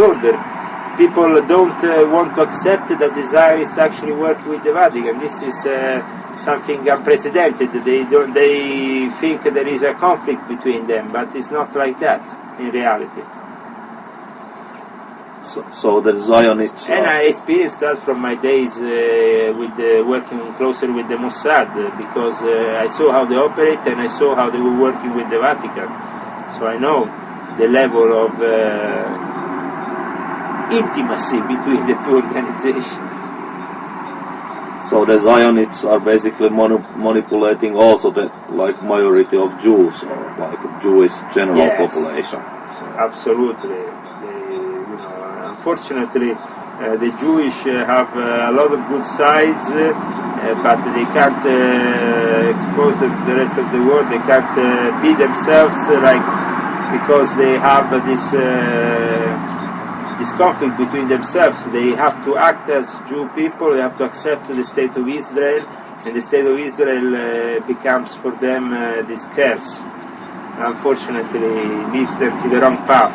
order. People don't want to accept that the Zionists actually work with the Vatican. This is something unprecedented. They think there is a conflict between them, but it's not like that in reality. So the Zionists... And I experienced that from my days working closer with the Mossad, because I saw how they operate and I saw how they were working with the Vatican. So I know the level of intimacy between the two organizations. So the Zionists are basically manipulating also the majority of Jews, or like Jewish general population. So. Absolutely. Unfortunately, the Jewish have a lot of good sides, but they can't expose them to the rest of the world. They can't be themselves, because they have this conflict between themselves. They have to act as Jew people. They have to accept the state of Israel, and the state of Israel becomes for them this curse. Unfortunately, leads them to the wrong path.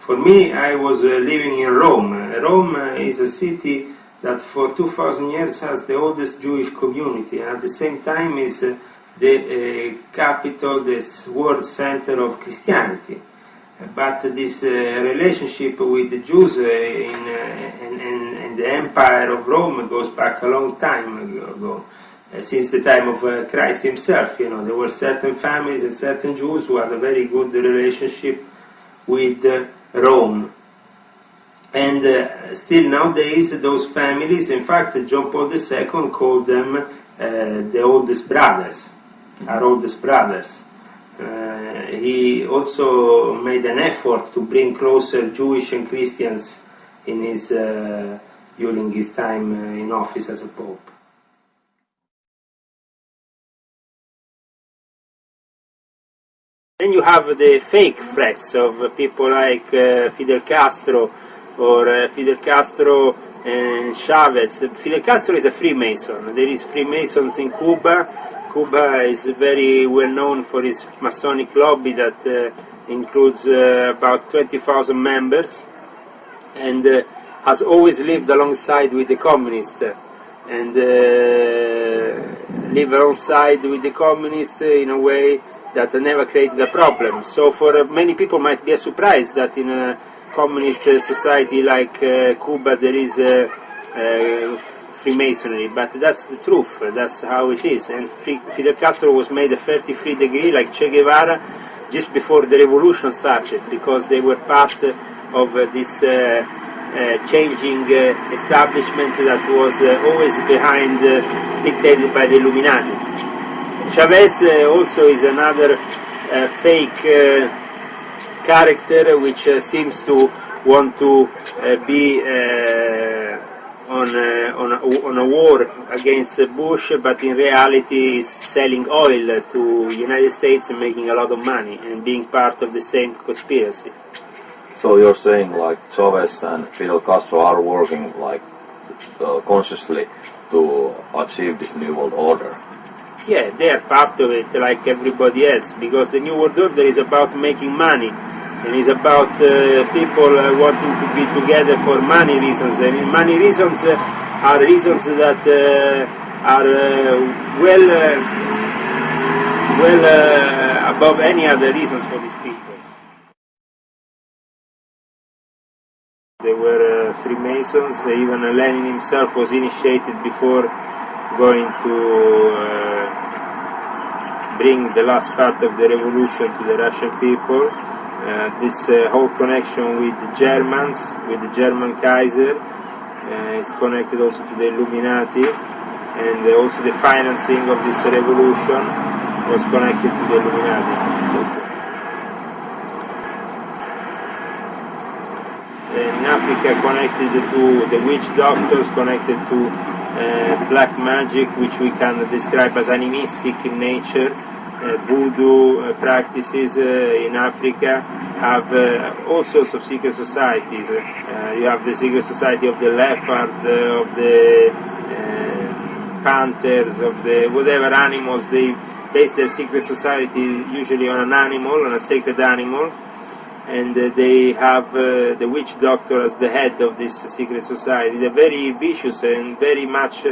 For me, I was living in Rome. Rome is a city that for 2,000 years has the oldest Jewish community, and at the same time is the capital, this world center of Christianity. But this relationship with the Jews in the Empire of Rome goes back a long time ago. Since the time of Christ himself, there were certain families and certain Jews who had a very good relationship with Rome. And still nowadays those families, in fact John Paul II called them the oldest brothers, our oldest brothers. He also made an effort to bring closer Jewish and Christians in during his time in office as a pope. Then you have the fake threats of people like Fidel Castro or Fidel Castro and Chavez. Fidel Castro is a Freemason. There is Freemasons in Cuba. Cuba is very well known for its Masonic lobby that includes about 20,000 members, and has always lived alongside with the communists, and live alongside with the communists in a way that never created a problem. So for many people might be a surprise that in a communist society like Cuba there is Freemasonry, but that's the truth, that's how it is. And Fidel Castro was made a 33 degree like Che Guevara just before the revolution started, because they were part of this changing establishment that was always behind, dictated by the Illuminati. Chavez also is another fake character which seems to want to be on a war against Bush, but in reality is selling oil to the United States and making a lot of money and being part of the same conspiracy. So you're saying like Chavez and Fidel Castro are working consciously to achieve this New World Order? Yeah, they are part of it like everybody else, because the New World Order is about making money, and is about people wanting to be together for money reasons, and money reasons are reasons that are well above any other reasons for these people. They were Freemasons. Even Lenin himself was initiated before going to bring the last part of the revolution to the Russian people. This whole connection with the Germans, with the German Kaiser, is connected also to the Illuminati, and also the financing of this revolution was connected to the Illuminati. In Africa, connected to the witch doctors, connected to black magic, which we can describe as animistic in nature. Voodoo practices in Africa have all sorts of secret societies. You have the secret society of the leopard, of the panthers, of the whatever animals. They base their secret society usually on an animal, on a sacred animal, and they have the witch doctor as the head of this secret society. They're very vicious and very much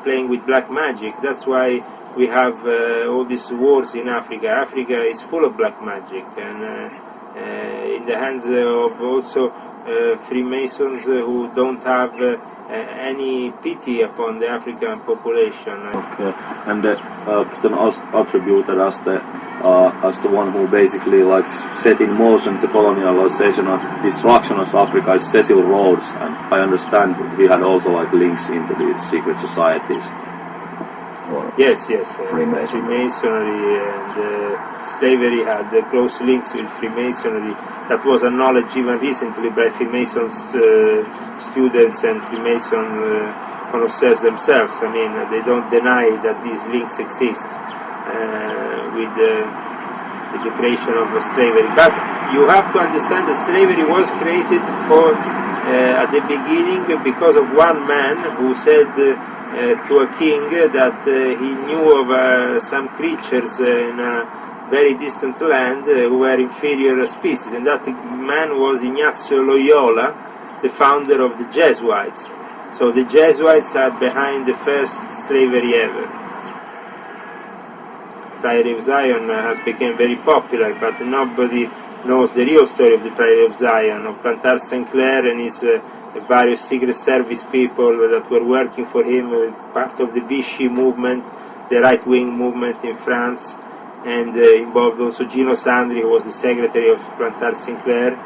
playing with black magic. That's why we have all these wars in Africa. Africa is full of black magic, and in the hands of also Freemasons who don't have any pity upon the African population. Okay, and then attributed as the one who basically like set in motion the colonialization and destruction of Africa is Cecil Rhodes, and I understand he had also like links into these secret societies. Yes. Freemasonry and slavery had close links with Freemasonry. That was acknowledged even recently by Freemason students and Freemason connoisseurs themselves. I mean, they don't deny that these links exist with the creation of slavery. But you have to understand that slavery was created at the beginning because of one man who said to a king that he knew of some creatures in a very distant land who were inferior species, and that man was Ignazio Loyola, the founder of the Jesuits. So the Jesuits are behind the first slavery ever. Priory of Zion has become very popular, but nobody knows the real story of the Priory of Zion, of Plantard St. Clair and his various secret service people that were working for him, part of the Vichy movement, the right-wing movement in France, and involved also Gino Sandri, who was the secretary of Plantard St. Clair,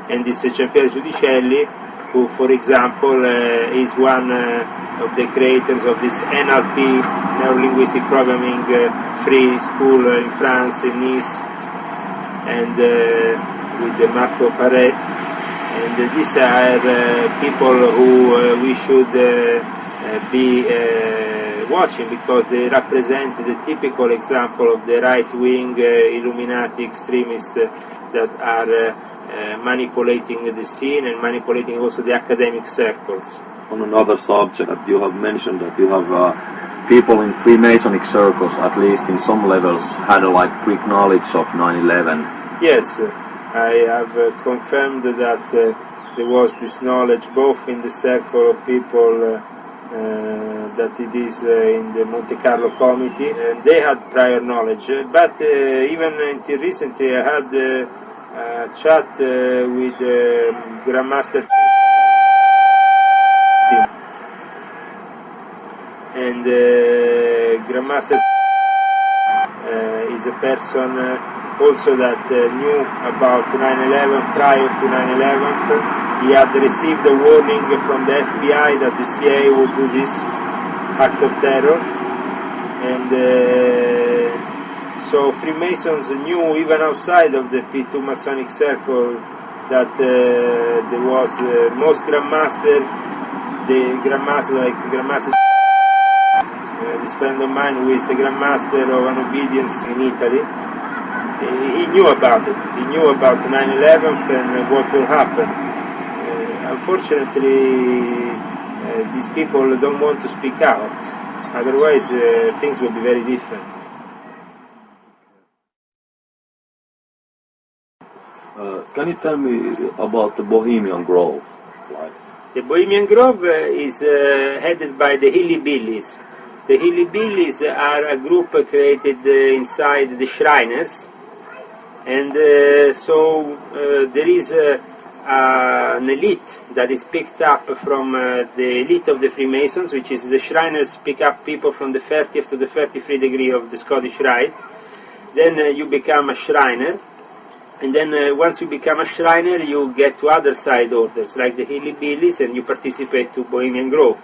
and this Giampiero Giudicelli, who, for example, is one of the creators of this NLP, Neuro-Linguistic Programming, free school in France, in Nice, and with Marco Paré. And these are people who we should be watching, because they represent the typical example of the right-wing Illuminati extremists that are manipulating the scene and manipulating also the academic circles. On another subject, that you have mentioned that you have people in Freemasonic circles, at least in some levels, had a like quick knowledge of 9/11. Yes, I have confirmed that there was this knowledge both in the circle of people that it is in the Monte Carlo Committee, and they had prior knowledge. But even until recently, I had a chat with Grandmaster and Grandmaster is a person also that knew about 9/11 prior to 9/11. He had received a warning from the FBI that the CIA would do this act of terror, and so Freemasons knew even outside of the P2 Masonic circle that there was most Grandmaster, like Grandmaster, this friend of mine who is the Grandmaster of an obedience in Italy. He knew about it. He knew about 9/11 and what will happen. Unfortunately, these people don't want to speak out. Otherwise, things will be very different. Can you tell me about the Bohemian Grove? The Bohemian Grove is headed by the Hillybillies. The Hillybillies are a group created inside the Shriners, and so there is an elite that is picked up from the elite of the Freemasons, which is the Shriners pick up people from the 30th to the 33rd degree of the Scottish Rite. Then you become a Shriner, and then once you become a Shriner, you get to other side orders, like the Hillybillies, and you participate to Bohemian Grove.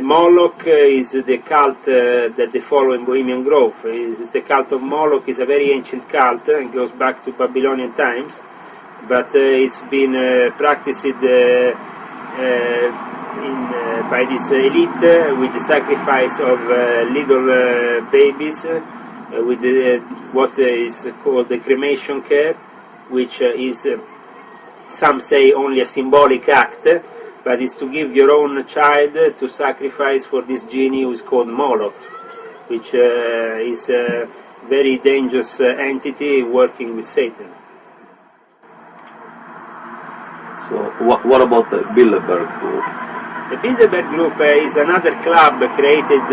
Moloch is the cult that they follow in Bohemian Grove. It's the cult of Moloch. Is a very ancient cult and goes back to Babylonian times, but it's been practiced by this elite with the sacrifice of little babies, with what is called the cremation care, which is, some say, only a symbolic act, but is to give your own child to sacrifice for this genie who is called Moloch, which is a very dangerous entity working with Satan. So what about the Bilderberg group? The Bilderberg Group is another club created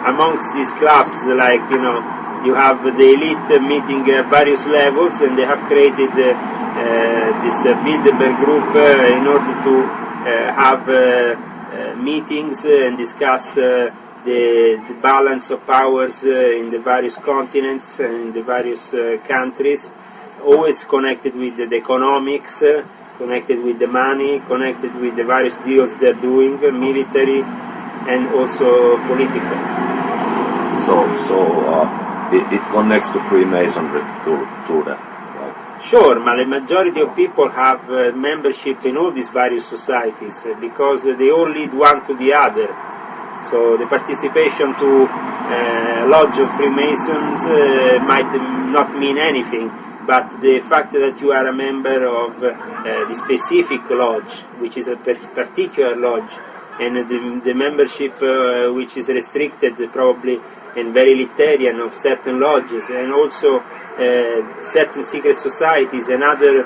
amongst these clubs, like, you have the elite meeting various levels, and they have created this Bilderberg Group in order to have meetings and discuss the balance of powers in the various continents and in the various countries, always connected with the economics, connected with the money, connected with the various deals they're doing, military and also political. It connects to Freemasonry to that. Right? Sure, but the majority of people have membership in all these various societies because they all lead one to the other. So the participation to a lodge of Freemasons might not mean anything, but the fact that you are a member of the specific lodge, which is a particular lodge, and the membership which is restricted probably and very elitarian of certain lodges, and also certain secret societies and other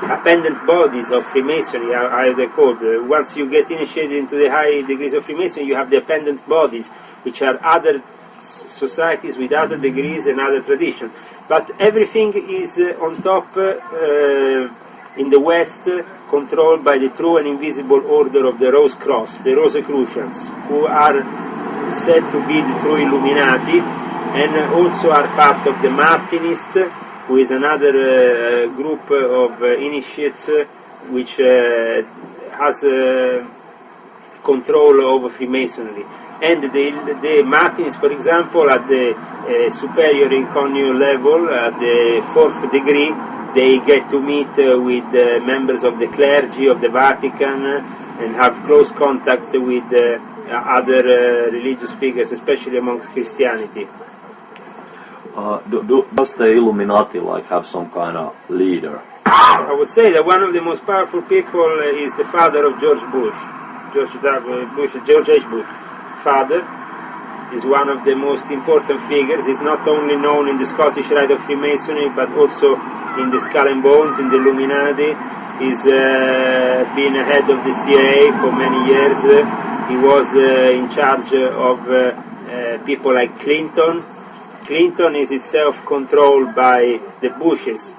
appendant bodies of Freemasonry, are they called. Once you get initiated into the high degrees of Freemasonry, you have the appendant bodies, which are other societies with other degrees and other traditions. But everything is on top in the West, controlled by the true and invisible order of the Rose Cross, the Rosicrucians, who are said to be the true Illuminati, and also are part of the Martinist, who is another group of initiates which has control over Freemasonry. And the Martins, for example, at the superior incognito level, at the 4th degree, they get to meet with members of the clergy of the Vatican and have close contact with other religious figures, especially amongst Christianity. Does the Illuminati have some kind of leader? I would say that one of the most powerful people is the father of George Bush, George H. Bush. Father is one of the most important figures. He's not only known in the Scottish Rite of Freemasonry, but also in the Skull and Bones, in the Illuminati. He's been head of the CIA for many years. He was in charge of people like Clinton. Clinton is itself controlled by the Bushes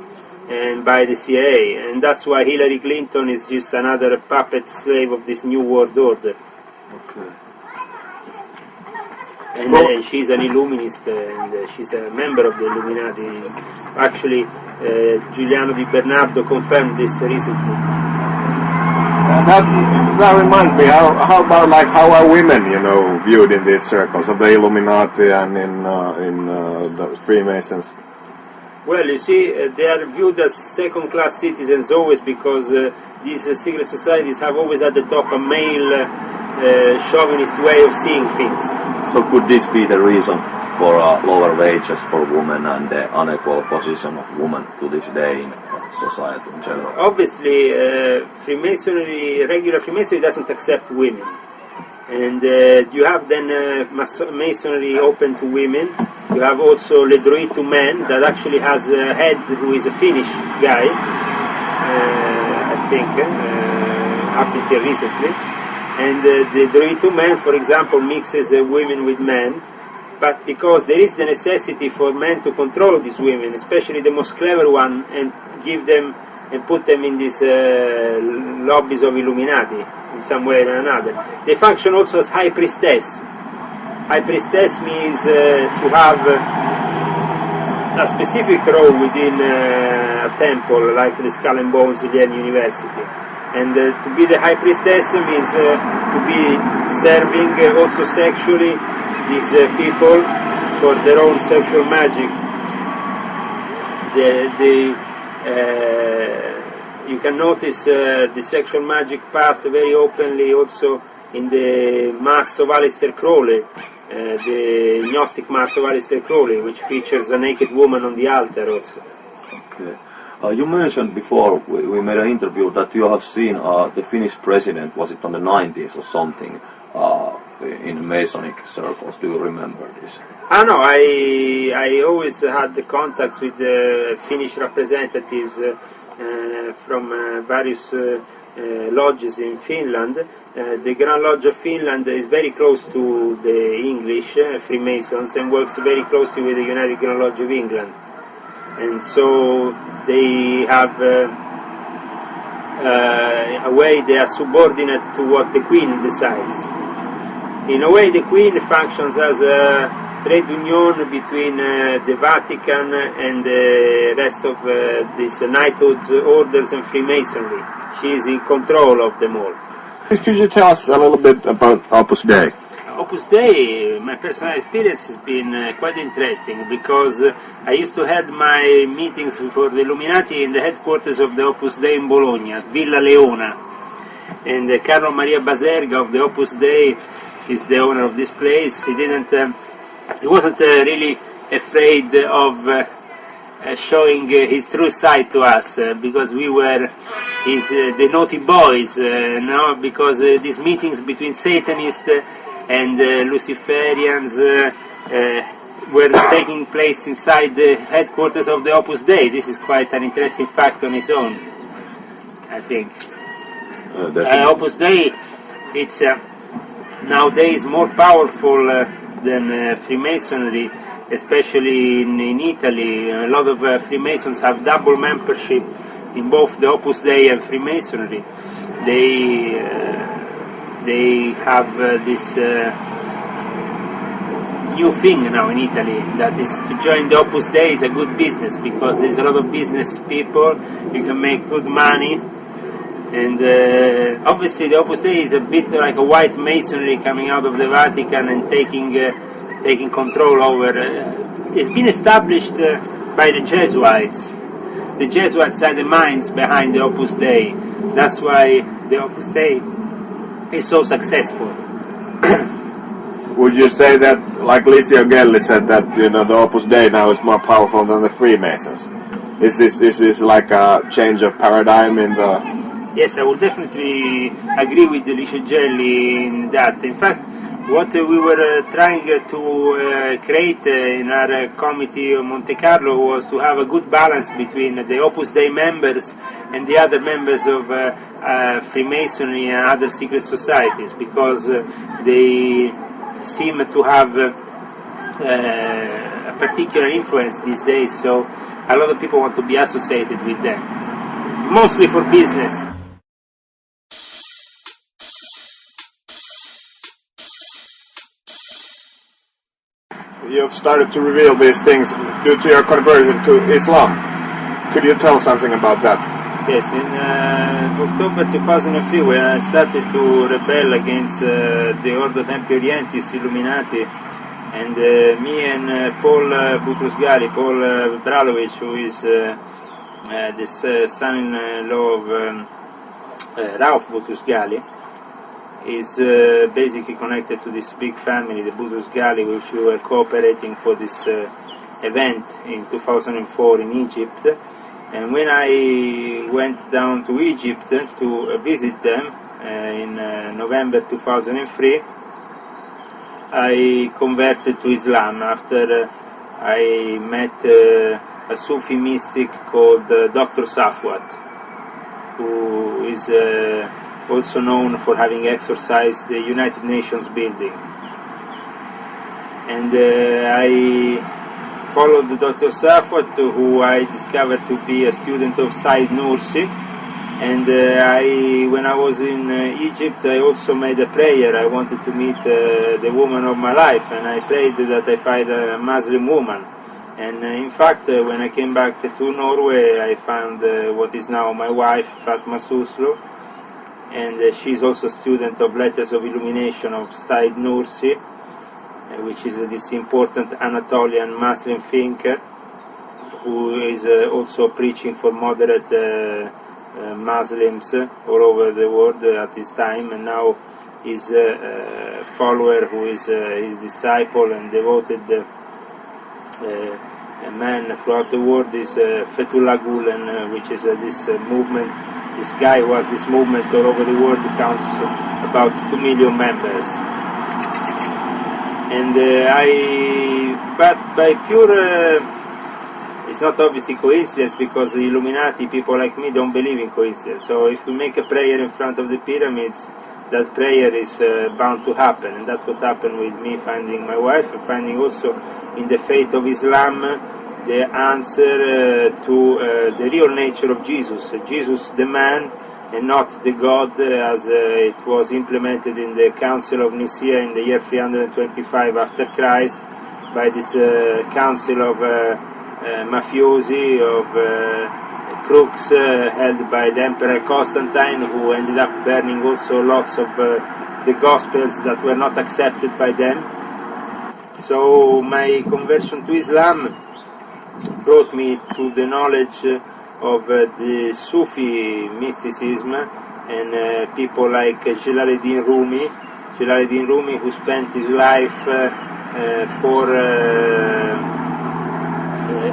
and by the CIA, and that's why Hillary Clinton is just another puppet slave of this new world order. Okay. And she's an Illuminist, and she's a member of the Illuminati. Actually, Giuliano Di Bernardo confirmed this recently. That reminds me, how about how are women, viewed in these circles of the Illuminati and in the Freemasons? Well, you see, they are viewed as second-class citizens always because these secret societies have always at the top a male chauvinist way of seeing things. So could this be the reason for lower wages for women and the unequal position of women to this day in society in general? Obviously, regular Freemasonry doesn't accept women. And you have then Masonry open to women. You have also Le Droit to Men, that actually has a head who is a Finnish guy, I think, up until recently. And the Droit to Men, for example, mixes women with men, but because there is the necessity for men to control these women, especially the most clever one, and give them and put them in these lobbies of Illuminati in some way or another. They function also as high priestess. High priestess means to have a specific role within a temple, like the Skull and Bones in the University. And to be the high priestess means to be serving also sexually these people for their own sexual magic. You can notice the sexual magic part very openly also in the Mass of Aleister Crowley, the Gnostic Mass of Aleister Crowley, which features a naked woman on the altar also. Okay. You mentioned before, we made an interview that you have seen the Finnish president, was it on the 90s or something, in Masonic circles? Do you remember this? No, I always had the contacts with the Finnish representatives from various lodges in Finland. The Grand Lodge of Finland is very close to the English Freemasons and works very closely with the United Grand Lodge of England. And so they have a way they are subordinate to what the Queen decides. In a way, the Queen functions as a trade union between the Vatican and the rest of these knighthood orders and Freemasonry. She is in control of them all. Could you tell us a little bit about Opus Dei? Opus Dei, my personal experience has been quite interesting because I used to have my meetings for the Illuminati in the headquarters of the Opus Dei in Bologna, Villa Leona. And Carlo Maria Baserga of the Opus Dei is the owner of this place. He wasn't really afraid of showing his true side to us because we were the naughty boys, no? Because these meetings between Satanists and Luciferians were taking place inside the headquarters of the Opus Dei. This is quite an interesting fact on its own, I think. Opus Dei, it's nowadays more powerful than Freemasonry, especially in Italy. A lot of Freemasons have double membership in both the Opus Dei and Freemasonry. They have this new thing now in Italy, that is to join the Opus Dei is a good business because there's a lot of business people, you can make good money, and obviously the Opus Dei is a bit like a white masonry coming out of the Vatican and taking control over. It's been established by the Jesuits. The Jesuits are the minds behind the Opus Dei. That's why the Opus Dei is so successful. Would you say that, like Licio Gelli said, that the Opus Dei now is more powerful than the Freemasons? Is this like a change of paradigm in the? Yes, I would definitely agree with Licio Gelli in that. In fact, what we were trying to create in our committee of Monte Carlo was to have a good balance between the Opus Dei members and the other members of Freemasonry and other secret societies, because they seem to have a particular influence these days, so a lot of people want to be associated with them, mostly for business. You've started to reveal these things due to your conversion to Islam. Could you tell something about that? Yes, in October 2003, when I started to rebel against the Ordo Templi Orientis Illuminati, and me and Paul Butrusgali, Paul Bralovic, who is this son-in-law of Rauf Butrusgali, is basically connected to this big family, the Butrusgali, which we were cooperating for this event in 2004 in Egypt. And when I went down to Egypt to visit them in November 2003, I converted to Islam after I met a Sufi mystic called Dr. Safwat, who is also known for having exorcised the United Nations building. And I followed Dr. Safwat, who I discovered to be a student of Said Nursi. And when I was in Egypt, I also made a prayer. I wanted to meet the woman of my life, and I prayed that I find a Muslim woman. And in fact, when I came back to Norway, I found what is now my wife, Fatma Suslu, and she's also a student of Letters of Illumination of Said Nursi, which is this important Anatolian Muslim thinker who is also preaching for moderate Muslims all over the world at this time, and now his follower, who is his disciple and devoted man throughout the world, is Fethullah Gulen, which is this movement. This guy who has this movement all over the world, counts about 2 million members. And but by pure, it's not obviously coincidence, because the Illuminati, people like me, don't believe in coincidence. So if we make a prayer in front of the pyramids, that prayer is bound to happen, and that's what happened with me finding my wife, and finding also in the faith of Islam the answer to the real nature of Jesus. Jesus the man, and not the God, as it was implemented in the Council of Nicaea in the year 325 after Christ, by this council of mafiosi, of crooks held by the Emperor Constantine, who ended up burning also lots of the Gospels that were not accepted by them. So my conversion to Islam brought me to the knowledge of the Sufi mysticism, and people like Jalaluddin Rumi, who spent his life for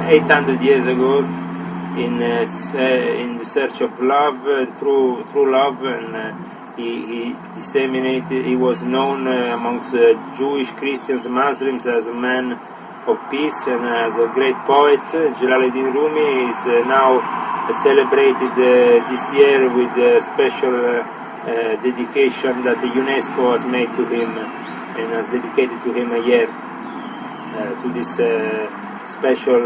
800 years ago in the search of love, true love, and he disseminated. He was known amongst Jewish, Christians, Muslims as a man of peace and as a great poet. Jalaluddin Rumi is now celebrated this year with a special dedication that the UNESCO has made to him, and has dedicated to him a year, to this special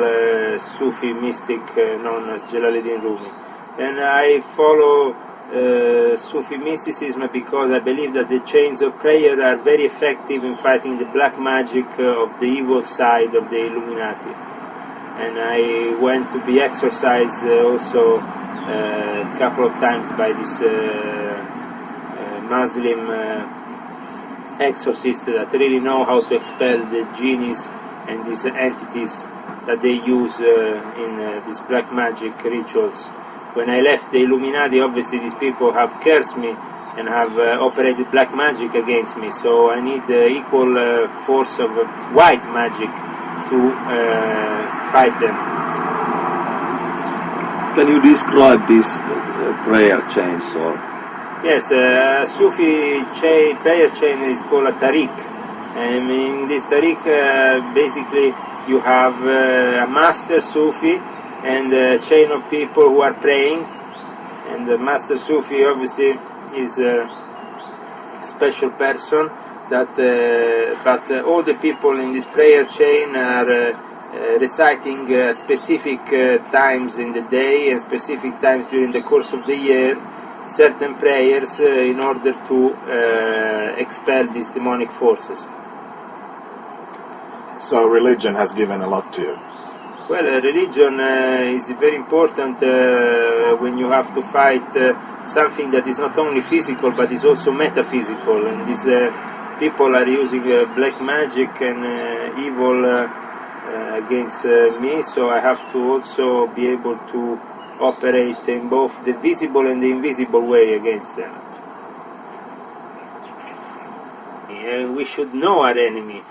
Sufi mystic known as Jalaluddin Rumi. And I follow Sufi mysticism because I believe that the chains of prayer are very effective in fighting the black magic of the evil side of the Illuminati. And I went to be exorcised also a couple of times by this Muslim exorcists that really know how to expel the genies and these entities that they use in these black magic rituals. When I left the Illuminati, obviously these people have cursed me and have operated black magic against me, so I need equal force of white magic to fight them. Can you describe these prayer chains? Or? Yes, Sufi prayer chain is called a tariq. And in this tariq, basically, you have a master Sufi and a chain of people who are praying. And the master Sufi obviously is a special person, that but all the people in this prayer chain are reciting specific times in the day and specific times during the course of the year certain prayers in order to expel these demonic forces. So religion has given a lot to you. Well, religion is very important when you have to fight something that is not only physical but is also metaphysical, and these people are using black magic and evil against me, so I have to also be able to operate in both the visible and the invisible way against them. We should know our enemy,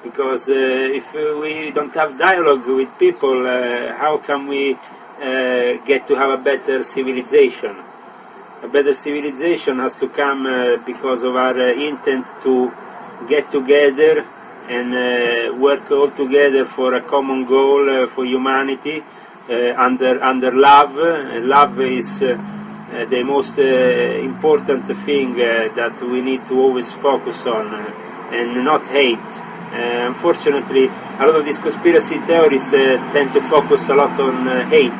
because if we don't have dialogue with people, how can we get to have a better civilization? A better civilization has to come because of our intent to get together and work all together for a common goal for humanity, under love. Love is the most important thing that we need to always focus on, and not hate. Unfortunately, a lot of these conspiracy theorists tend to focus a lot on hate,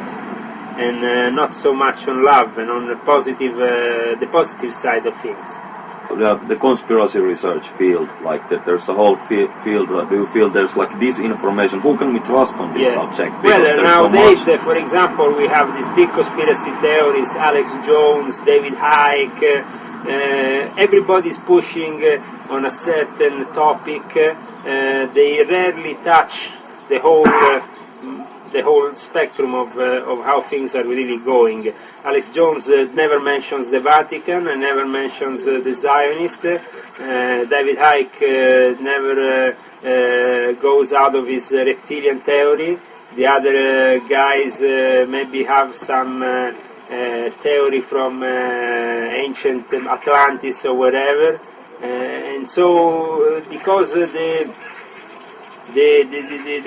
and not so much on love and on the positive side of things. The conspiracy research field, like that, there's a whole field. Do you feel there's like disinformation? Who can we trust on this subject? Because well, nowadays, for example, we have these big conspiracy theories: Alex Jones, David Icke. Everybody's pushing on a certain topic. They rarely touch the whole spectrum of how things are really going. Alex Jones never mentions the Vatican and never mentions the Zionists. David Icke never goes out of his reptilian theory. The other guys maybe have some theory from ancient Atlantis or wherever. And so because the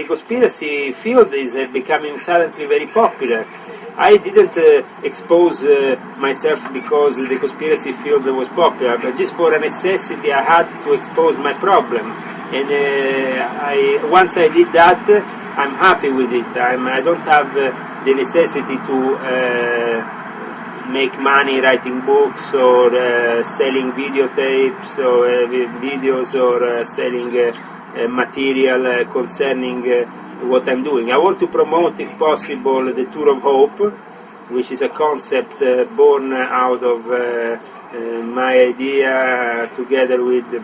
conspiracy field is becoming silently very popular. I didn't expose myself because the conspiracy field was popular, but just for a necessity I had to expose my problem. And once I did that, I'm happy with it. I don't have the necessity to make money writing books or selling videotapes or videos or selling material concerning what I'm doing. I want to promote, if possible, the Tour of Hope, which is a concept born out of my idea together with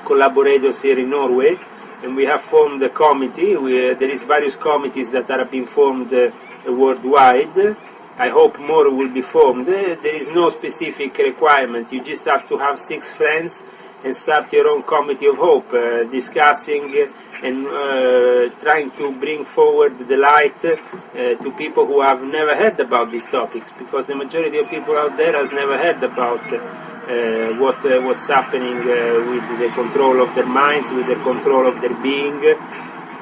collaborators here in Norway. And we have formed a committee. There is various committees that are being formed worldwide. I hope more will be formed. There is no specific requirement. You just have to have 6 friends and start your own committee of hope, discussing and trying to bring forward the light to people who have never heard about these topics, because the majority of people out there has never heard about what's happening with the control of their minds, with the control of their being,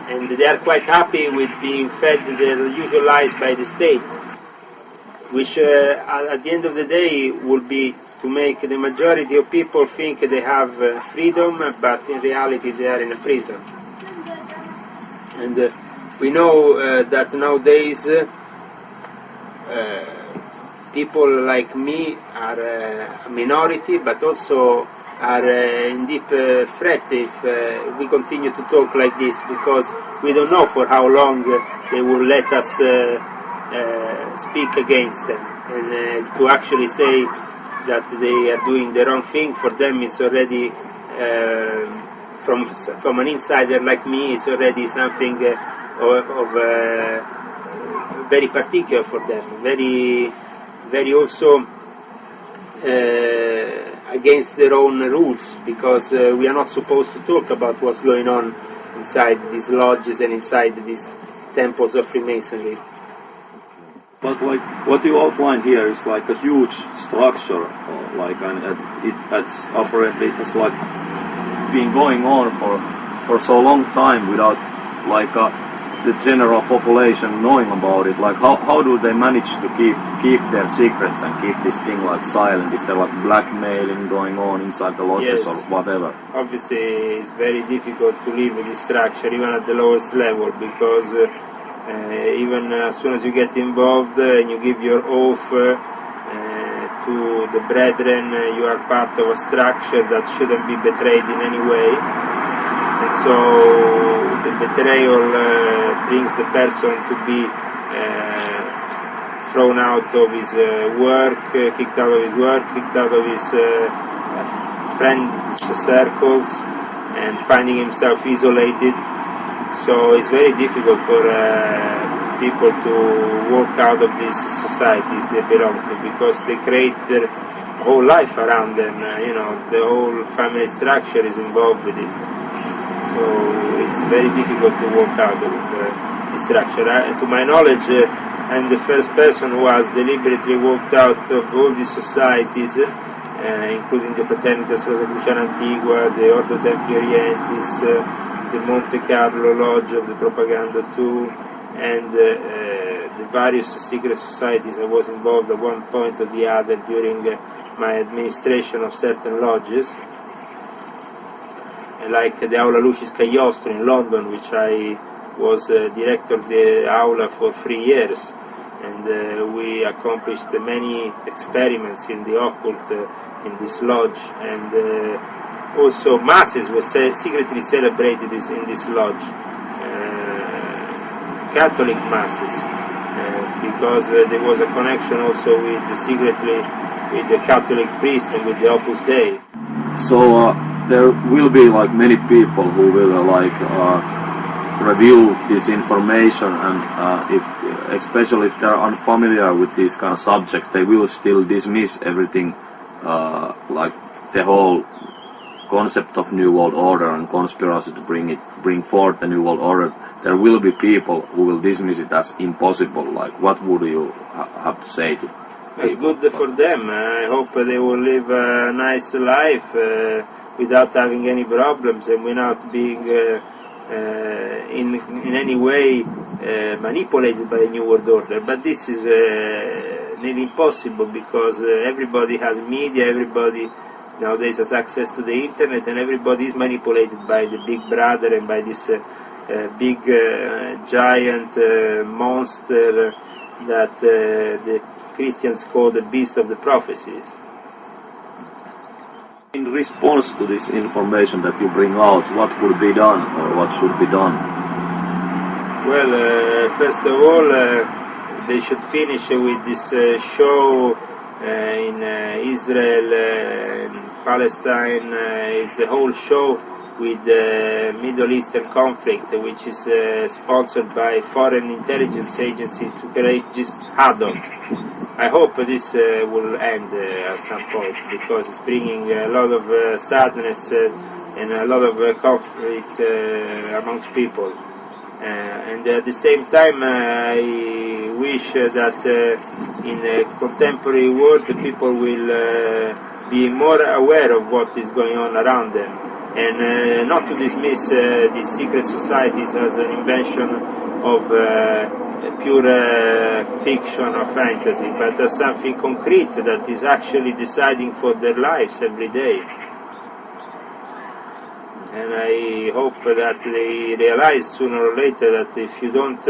and they are quite happy with being fed their usual lies by the state, which at the end of the day will be to make the majority of people think they have freedom, but in reality they are in a prison. And we know that nowadays people like me are a minority, but also are in deep threat if we continue to talk like this, because we don't know for how long they will let us speak against them. And to actually say that they are doing the wrong thing, for them is already, from an insider like me, is already something of very particular for them, very also against their own rules, because we are not supposed to talk about what's going on inside these lodges and inside these temples of Freemasonry. But like what you outline here is like a huge structure, like, and it's apparently it has like been going on for so long time without like the general population knowing about it. Like how do they manage to keep their secrets and keep this thing like silent? Is there like blackmailing going on inside the lodges? Yes. Or whatever? Obviously, it's very difficult to live with this structure even at the lowest level, because even as soon as you get involved and you give your oath to the brethren, you are part of a structure that shouldn't be betrayed in any way. And so the betrayal brings the person to be thrown out of his work, kicked out of his work, kicked out of his friends' circles, and finding himself isolated. So it's very difficult for people to walk out of these societies they belong to, because they create their whole life around them. The whole family structure is involved with it. So it's very difficult to walk out of the structure. To my knowledge, I'm the first person who has deliberately walked out of all these societies, including the Fraternitas Rosicruciana Antigua, the Ordo Templi Orientis, the Monte Carlo Lodge of the Propaganda too, and the various secret societies I was involved at one point or the other during my administration of certain lodges, like the Aula Lucis Cagliostro in London, which I was director of the Aula for 3 years, and we accomplished many experiments in the occult in this lodge, and also masses were secretly celebrated in this lodge, Catholic masses, because there was a connection also secretly with the Catholic priest and with the Opus Dei. So there will be like many people who will review this information, and especially if they are unfamiliar with these kind of subjects, they will still dismiss everything, like the whole concept of New World Order and conspiracy to bring forth the New World Order. There will be people who will dismiss it as impossible. Like, what would you have to say to Good for them. I hope they will live a nice life without having any problems and without being in any way manipulated by the New World Order. But this is nearly impossible because everybody has media, everybody nowadays has access to the internet, and everybody is manipulated by the big brother and by this big giant monster that the Christians call the beast of the prophecies. In response to this information that you bring out, what could be done or what should be done? Well, first of all, they should finish with this show in Israel, Palestine. It's the whole show with the Middle Eastern conflict, which is sponsored by foreign intelligence agencies to create just havoc. I hope this will end at some point because it's bringing a lot of sadness and a lot of conflict amongst people. And at the same time, I wish that in the contemporary world, the people will be more aware of what is going on around them, and not to dismiss these secret societies as an invention of pure fiction or fantasy, but as something concrete that is actually deciding for their lives every day. And I hope that they realize sooner or later that if you don't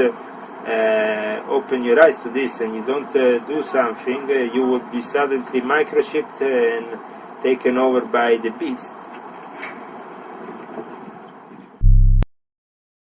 open your eyes to this and you don't do something, you will be suddenly microchipped and taken over by the beast.